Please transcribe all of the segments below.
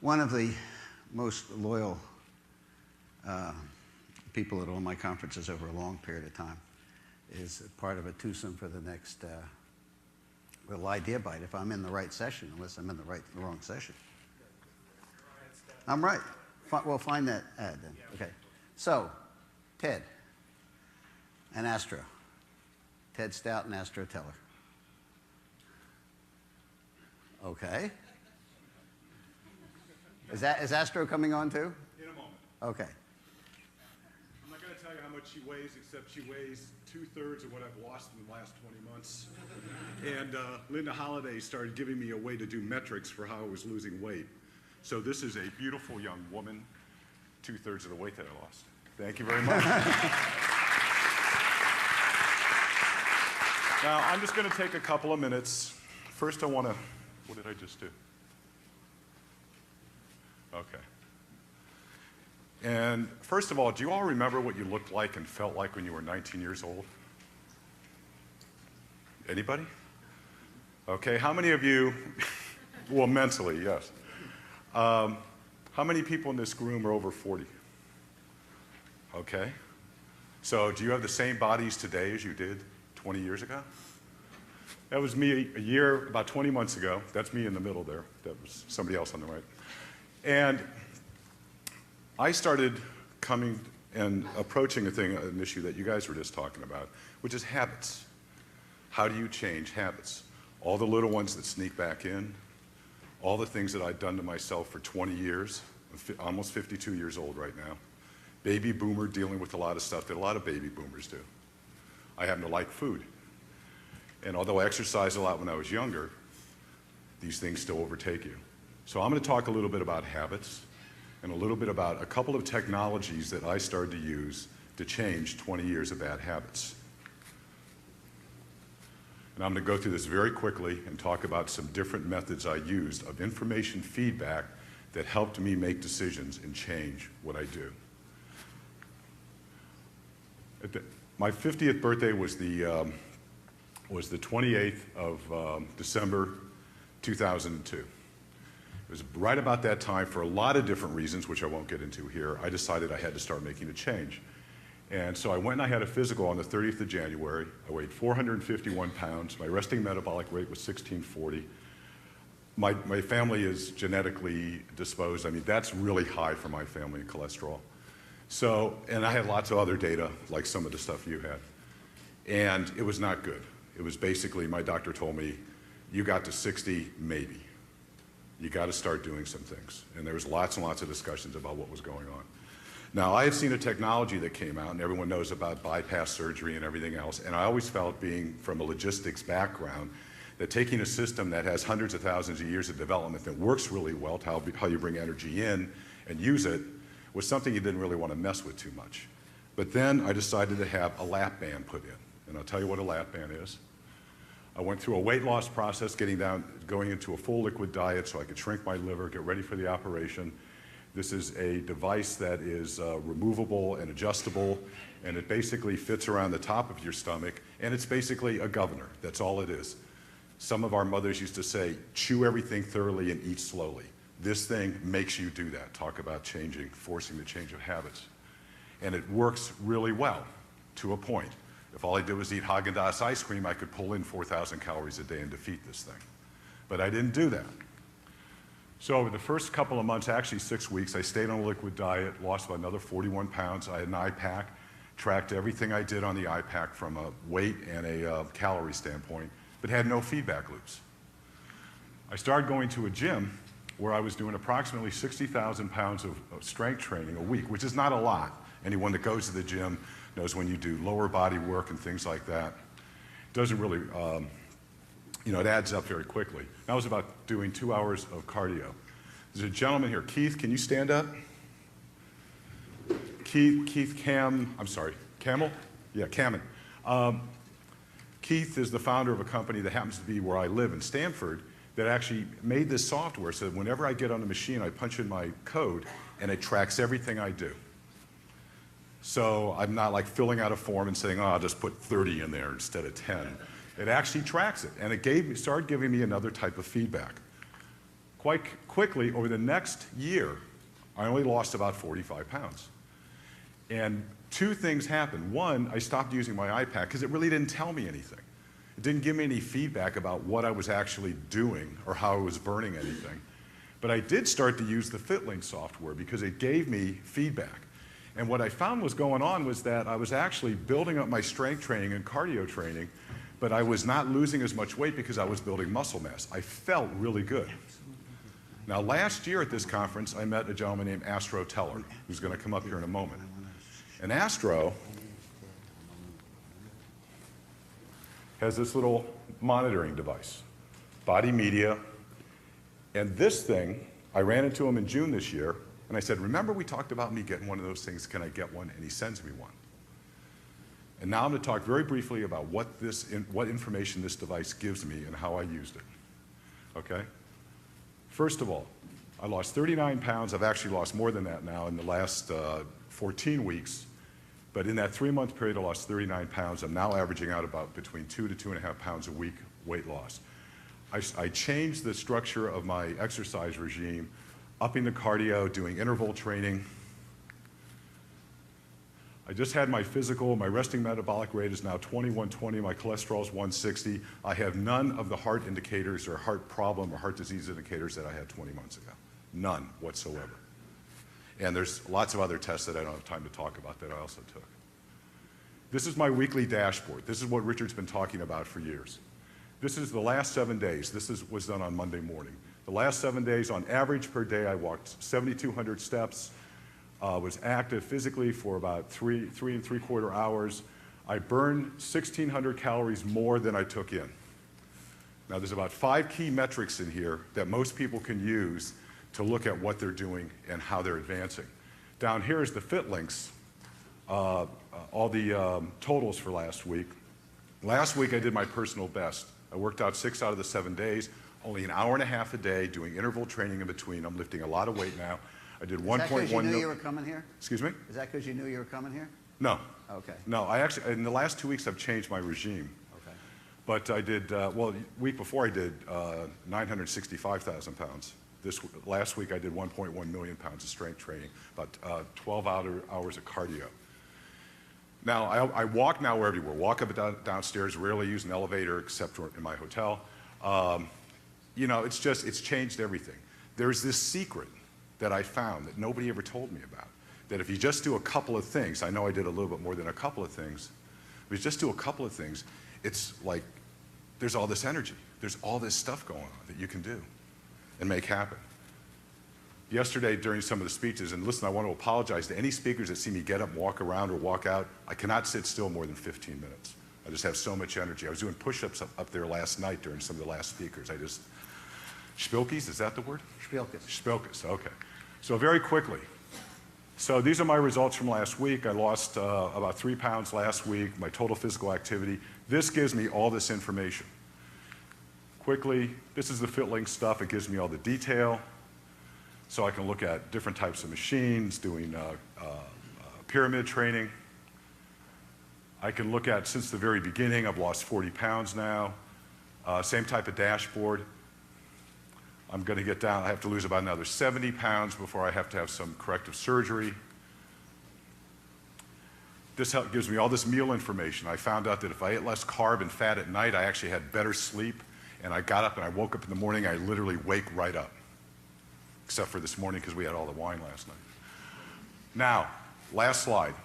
One of the most loyal people at all my conferences over a long period of time is part of a twosome for the next little idea bite, if I'm in the right session, unless I'm in the wrong session. I'm right. We'll find that ad then. Okay. So, Ted and Astro. Ted Stout and Astro Teller. Okay. Is Astro coming on too? In a moment. Okay. I'm not going to tell you how much she weighs, except she weighs 2/3 of what I've lost in the last 20 months. And Linda Holliday started giving me a way to do metrics for how I was losing weight. So this is a beautiful young woman, 2/3 of the weight that I lost. Thank you very much. Now, I'm just going to take a couple of minutes. First, I want to, what did I just do? Okay. And first of all, do you all remember what you looked like and felt like when you were 19 years old? Anybody? Okay, how many of you, well, mentally, yes. How many people in this room are over 40? Okay. So do you have the same bodies today as you did 20 years ago? That was me about 20 months ago. That's me in the middle there. That was somebody else on the right. And I started coming and approaching an issue that you guys were just talking about, which is habits. How do you change habits? All the little ones that sneak back in, all the things that I'd done to myself for 20 years, I'm almost 52 years old right now. Baby boomer, dealing with a lot of stuff that a lot of baby boomers do. I happen to like food. And although I exercised a lot when I was younger, these things still overtake you. So I'm going to talk a little bit about habits and a little bit about a couple of technologies that I started to use to change 20 years of bad habits. And I'm going to go through this very quickly and talk about some different methods I used of information feedback that helped me make decisions and change what I do. My 50th birthday was the 28th of December 2002. It was right about that time, for a lot of different reasons, which I won't get into here, I decided I had to start making a change. And so I went and I had a physical on the 30th of January. I weighed 451 pounds. My resting metabolic rate was 1640. My family is genetically disposed. I mean, that's really high for my family in cholesterol. So, and I had lots of other data, like some of the stuff you had. And it was not good. It was basically, my doctor told me, you got to 60, maybe. You got to start doing some things. And there was lots and lots of discussions about what was going on. Now, I had seen a technology that came out, and everyone knows about bypass surgery and everything else, and I always felt, being from a logistics background, that taking a system that has hundreds of thousands of years of development that works really well to how you bring energy in and use it was something you didn't really want to mess with too much. But then I decided to have a lap band put in, and I'll tell you what a lap band is. I went through a weight loss process, going into a full liquid diet so I could shrink my liver, get ready for the operation. This is a device that is removable and adjustable, and it basically fits around the top of your stomach, and it's basically a governor. That's all it is. Some of our mothers used to say, chew everything thoroughly and eat slowly. This thing makes you do that. Talk about changing, forcing the change of habits. And it works really well, to a point. If all I did was eat Haagen-Dazs ice cream, I could pull in 4,000 calories a day and defeat this thing. But I didn't do that. So over the first couple of months, actually 6 weeks, I stayed on a liquid diet, lost about another 41 pounds. I had an iPack, tracked everything I did on the iPack from a weight and a calorie standpoint, but had no feedback loops. I started going to a gym where I was doing approximately 60,000 pounds of strength training a week, which is not a lot. Anyone that goes to the gym knows when you do lower body work and things like that, it doesn't really, it adds up very quickly. That was about doing 2 hours of cardio. There's a gentleman here. Keith, can you stand up? Camel? Yeah, Cameron. Keith is the founder of a company that happens to be where I live in Stanford that actually made this software so that whenever I get on the machine, I punch in my code and it tracks everything I do. So I'm not like filling out a form and saying, oh, I'll just put 30 in there instead of 10. It actually tracks it, and it started giving me another type of feedback. quite quickly, over the next year, I only lost about 45 pounds. And two things happened. One, I stopped using my iPad because it really didn't tell me anything. It didn't give me any feedback about what I was actually doing or how I was burning anything. But I did start to use the FitLink software because it gave me feedback. And what I found was going on was that I was actually building up my strength training and cardio training, but I was not losing as much weight because I was building muscle mass. I felt really good. Now, last year at this conference, I met a gentleman named Astro Teller, who's going to come up here in a moment. And Astro has this little monitoring device, body media, and this thing, I ran into him in June this year, and I said, remember we talked about me getting one of those things, can I get one? And he sends me one. And now I'm going to talk very briefly about what information this device gives me and how I used it, okay? First of all, I lost 39 pounds. I've actually lost more than that now in the last 14 weeks. But in that 3-month period, I lost 39 pounds. I'm now averaging out about between 2 to 2.5 pounds a week weight loss. I changed the structure of my exercise regime, upping the cardio, doing interval training. I just had my physical. My resting metabolic rate is now 2120. My cholesterol is 160. I have none of the heart indicators or heart problem or heart disease indicators that I had 20 months ago. None whatsoever. And there's lots of other tests that I don't have time to talk about that I also took. This is my weekly dashboard. This is what Richard's been talking about for years. This is the last 7 days. This was done on Monday morning. The last 7 days, on average per day, I walked 7,200 steps, was active physically for about 3 3/4 hours. I burned 1,600 calories more than I took in. Now, there's about 5 key metrics in here that most people can use to look at what they're doing and how they're advancing. Down here is the FitLinks, all the totals for last week. Last week, I did my personal best. I worked out 6 out of the 7 days, only an hour and a half a day, doing interval training in between. I'm lifting a lot of weight now. I did 1.1 million. Is that because you knew you were coming here? Excuse me? Is that because you knew you were coming here? No. Okay. No, I actually, in the last 2 weeks, I've changed my regime. Okay. But I did, well, the week before I did 965,000 pounds. Last week I did 1.1 million pounds of strength training, about 12 hours of cardio. Now, I walk now everywhere. Walk up and downstairs, rarely use an elevator except in my hotel. You know, it's changed everything. There's this secret that I found that nobody ever told me about, that if you just do a couple of things, I know I did a little bit more than a couple of things, but if you just do a couple of things, it's like there's all this energy. There's all this stuff going on that you can do and make happen. Yesterday during some of the speeches, and listen, I want to apologize to any speakers that see me get up, walk around, or walk out. I cannot sit still more than 15 minutes. I just have so much energy. I was doing push-ups up there last night during some of the last speakers. Spilkes, is that the word? Spilkes. Spilkes, okay. So very quickly. So these are my results from last week. I lost about 3 pounds last week, my total physical activity. This gives me all this information. Quickly, this is the FitLink stuff. It gives me all the detail. So I can look at different types of machines, doing pyramid training. I can look at, since the very beginning, I've lost 40 pounds now. Same type of dashboard. I'm going to get down, I have to lose about another 70 pounds before I have to have some corrective surgery. This gives me all this meal information. I found out that if I ate less carb and fat at night, I actually had better sleep. And I got up and I woke up in the morning, I literally wake right up. Except for this morning because we had all the wine last night. Now, last slide,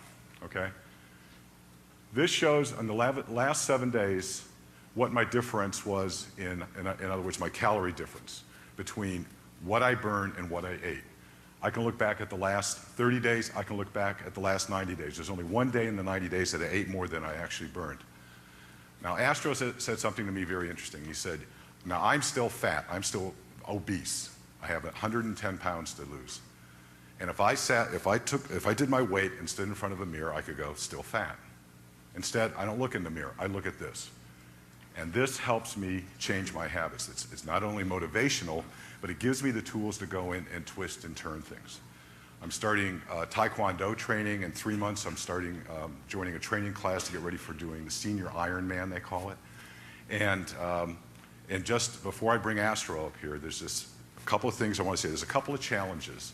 okay? This shows in the last 7 days what my difference was in other words, my calorie difference between what I burned and what I ate. I can look back at the last 30 days, I can look back at the last 90 days. There's only one day in the 90 days that I ate more than I actually burned. Now, Astro said something to me very interesting. He said, now I'm still fat, I'm still obese. I have 110 pounds to lose. And if I did my weight and stood in front of a mirror, I could go, still fat. Instead, I don't look in the mirror, I look at this. And this helps me change my habits. It's not only motivational, but it gives me the tools to go in and twist and turn things. I'm starting Taekwondo training in 3 months. I'm joining a training class to get ready for doing the senior Ironman, they call it. And just before I bring Astro up here, there's this a couple of things I want to say. There's a couple of challenges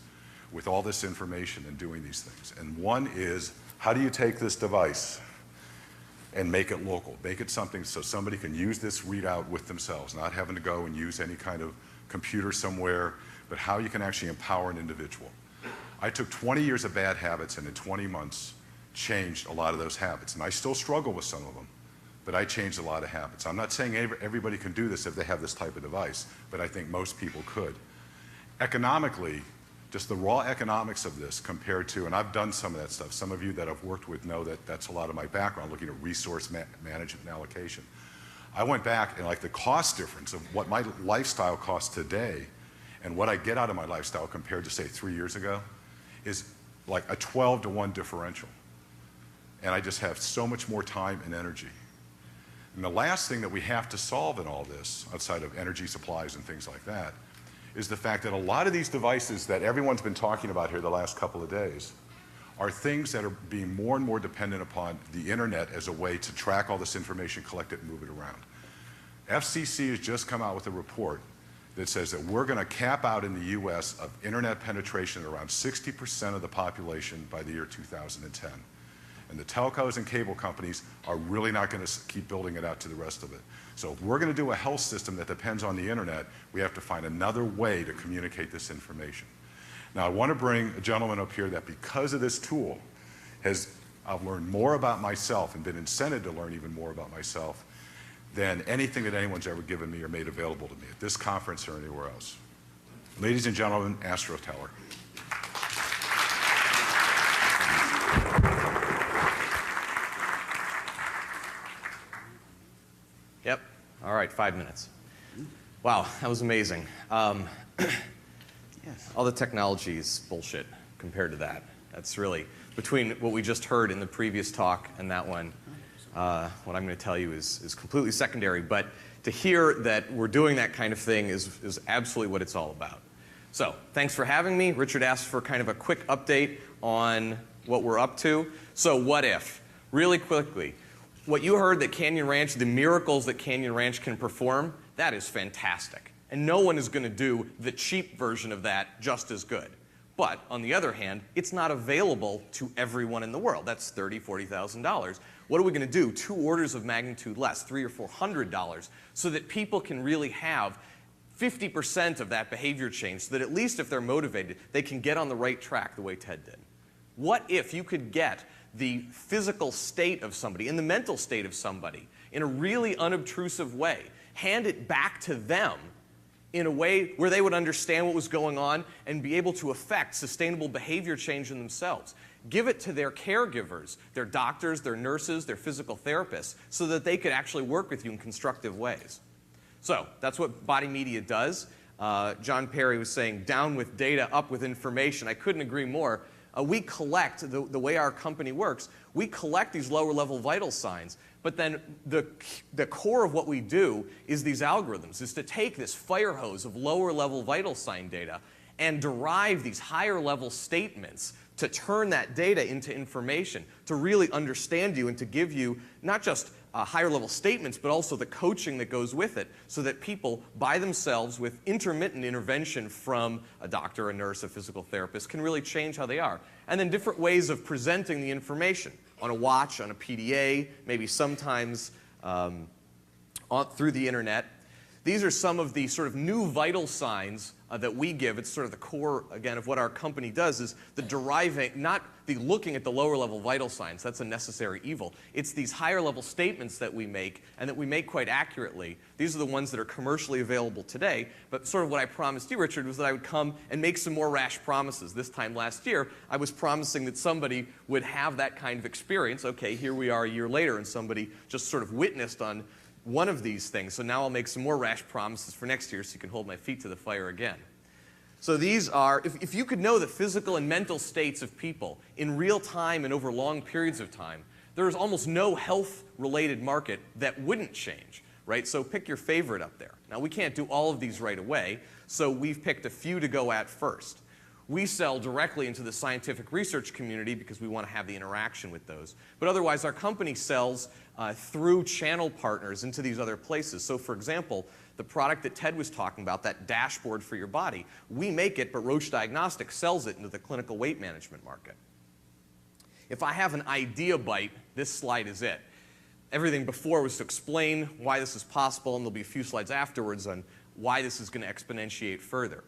with all this information and doing these things. And one is, how do you take this device and make it local? Make it something so somebody can use this readout with themselves, not having to go and use any kind of computer somewhere, but how you can actually empower an individual. I took 20 years of bad habits and in 20 months changed a lot of those habits. And I still struggle with some of them, but I changed a lot of habits. I'm not saying everybody can do this if they have this type of device, but I think most people could. Economically, just the raw economics of this compared to, and I've done some of that stuff, some of you that I've worked with know that that's a lot of my background, looking at resource management and allocation. I went back and like the cost difference of what my lifestyle costs today and what I get out of my lifestyle compared to say 3 years ago is like a 12-to-1 differential. And I just have so much more time and energy. And the last thing that we have to solve in all this, outside of energy supplies and things like that, is the fact that a lot of these devices that everyone's been talking about here the last couple of days are things that are being more and more dependent upon the internet as a way to track all this information, collect it, and move it around. FCC has just come out with a report that says that we're going to cap out in the US of internet penetration at around 60% of the population by the year 2010. And the telcos and cable companies are really not going to keep building it out to the rest of it. So if we're going to do a health system that depends on the internet, we have to find another way to communicate this information. Now I want to bring a gentleman up here that because of this tool I've learned more about myself and been incented to learn even more about myself than anything that anyone's ever given me or made available to me at this conference or anywhere else. Ladies and gentlemen, Astro Teller. Yep. All right, 5 minutes. Wow, that was amazing. Yes. All the technology is bullshit compared to that. That's really, between what we just heard in the previous talk and that one, what I'm going to tell you is completely secondary. But to hear that we're doing that kind of thing is absolutely what it's all about. So thanks for having me. Richard asked for kind of a quick update on what we're up to. So what if? Really quickly. What you heard that Canyon Ranch, the miracles that Canyon Ranch can perform, that is fantastic. And no one is going to do the cheap version of that just as good. But on the other hand, it's not available to everyone in the world. That's $30,000, $40,000. What are we going to do? 2 orders of magnitude less, $300 or $400, so that people can really have 50% of that behavior change, so that at least if they're motivated, they can get on the right track the way Ted did. What if you could get the physical state of somebody and the mental state of somebody in a really unobtrusive way, hand it back to them in a way where they would understand what was going on and be able to affect sustainable behavior change in themselves. Give it to their caregivers, their doctors, their nurses, their physical therapists, so that they could actually work with you in constructive ways. So that's what Body Media does. John Perry was saying, down with data, up with information. I couldn't agree more. We collect, the way our company works, we collect these lower level vital signs, but then the core of what we do is these algorithms, is to take this fire hose of lower level vital sign data and derive these higher level statements to turn that data into information, to really understand you and to give you not just higher level statements, but also the coaching that goes with it, so that people by themselves with intermittent intervention from a doctor, a nurse, a physical therapist can really change how they are. And then different ways of presenting the information on a watch, on a PDA, maybe sometimes through the internet. These are some of the sort of new vital signs that we give. It's sort of the core, again, of what our company does, is the deriving, not the looking at the lower level vital signs. That's a necessary evil. It's these higher level statements that we make, and that we make quite accurately. These are the ones that are commercially available today. But sort of what I promised you, Richard, was that I would come and make some more rash promises. This time last year, I was promising that somebody would have that kind of experience. Okay, here we are a year later, and somebody just sort of witnessed on one of these things. So now I'll make some more rash promises for next year so you can hold my feet to the fire again. So these are, if you could know the physical and mental states of people in real time and over long periods of time, there's almost no health-related market that wouldn't change, right? So pick your favorite up there. Now we can't do all of these right away, so we've picked a few to go at first. We sell directly into the scientific research community because we want to have the interaction with those. But otherwise, our company sells through channel partners into these other places. So for example, the product that Ted was talking about, that dashboard for your body, we make it, but Roche Diagnostics sells it into the clinical weight management market. If I have an idea bite, this slide is it. Everything before was to explain why this is possible, and there'll be a few slides afterwards on why this is going to exponentiate further.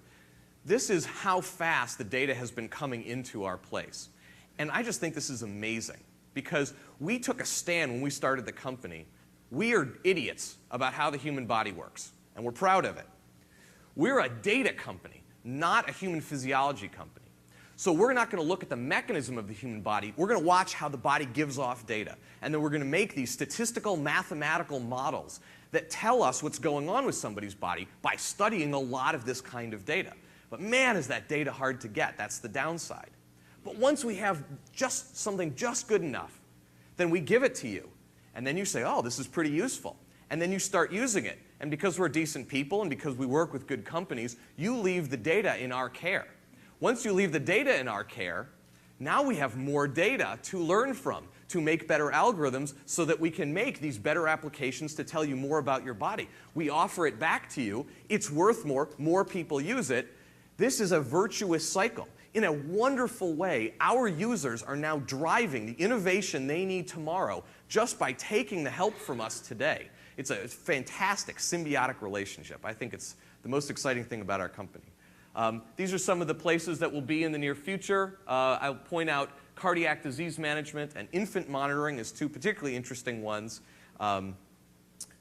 This is how fast the data has been coming into our place. And I just think this is amazing because we took a stand when we started the company. We are idiots about how the human body works, and we're proud of it. We're a data company, not a human physiology company. So we're not going to look at the mechanism of the human body. We're going to watch how the body gives off data. And then we're going to make these statistical mathematical models that tell us what's going on with somebody's body by studying a lot of this kind of data. But man, is that data hard to get. That's the downside. But once we have just something just good enough, then we give it to you. And then you say, oh, this is pretty useful. And then you start using it. And because we're decent people and because we work with good companies, you leave the data in our care. Once you leave the data in our care, now we have more data to learn from, to make better algorithms so that we can make these better applications to tell you more about your body. We offer it back to you. It's worth more people use it. This is a virtuous cycle. In a wonderful way, our users are now driving the innovation they need tomorrow just by taking the help from us today. It's a fantastic symbiotic relationship. I think it's the most exciting thing about our company. These are some of the places that will be in the near future. I'll point out cardiac disease management and infant monitoring as two particularly interesting ones.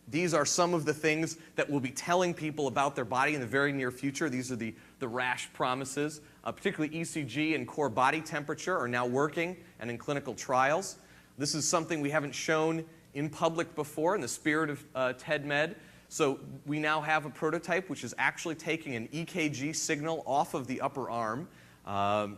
These are some of the things that we'll be telling people about their body in the very near future. These are the rash promises. Particularly ECG and core body temperature are now working and in clinical trials. This is something we haven't shown in public before in the spirit of TedMed. So we now have a prototype which is actually taking an EKG signal off of the upper arm.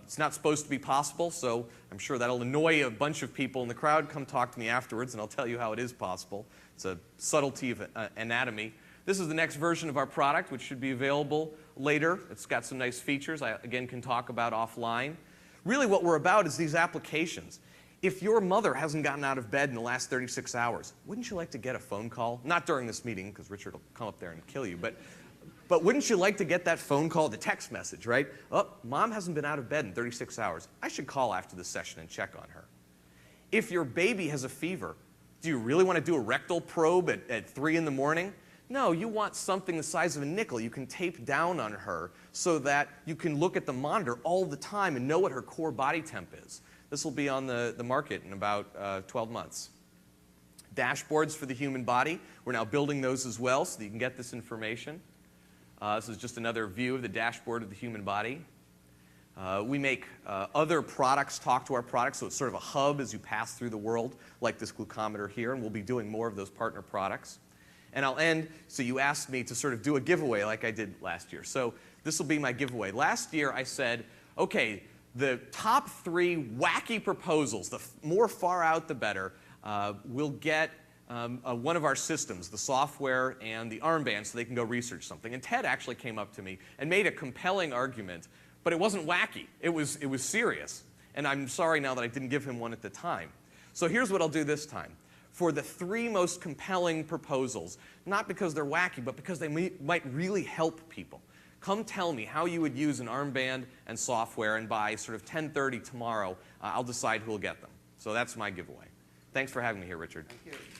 It's not supposed to be possible, so I'm sure that'll annoy a bunch of people in the crowd. Come talk to me afterwards and I'll tell you how it is possible. It's a subtlety of anatomy. This is the next version of our product, which should be available later. It's got some nice features I, again, can talk about offline. Really what we're about is these applications. If your mother hasn't gotten out of bed in the last 36 hours, wouldn't you like to get a phone call? Not during this meeting, because Richard will come up there and kill you, but wouldn't you like to get that phone call, the text message, right? Oh, mom hasn't been out of bed in 36 hours. I should call after the session and check on her. If your baby has a fever, do you really want to do a rectal probe at 3 in the morning? No, you want something the size of a nickel you can tape down on her so that you can look at the monitor all the time and know what her core body temp is. This will be on the market in about 12 months. Dashboards for the human body. We're now building those as well so that you can get this information. This is just another view of the dashboard of the human body. We make other products talk to our products, so it's sort of a hub as you pass through the world, like this glucometer here, and we'll be doing more of those partner products. And I'll end, so you asked me to sort of do a giveaway like I did last year. So this will be my giveaway. Last year I said, okay, the top 3 wacky proposals, the more far out the better, will get one of our systems, the software and the armband, so they can go research something. And Ted actually came up to me and made a compelling argument, but it wasn't wacky. It was serious. And I'm sorry now that I didn't give him one at the time. So here's what I'll do this time. For the 3 most compelling proposals, not because they're wacky, but because they might really help people, come tell me how you would use an armband and software, and by sort of 10:30 tomorrow, I'll decide who will get them. So that's my giveaway. Thanks for having me here, Richard. Thank you.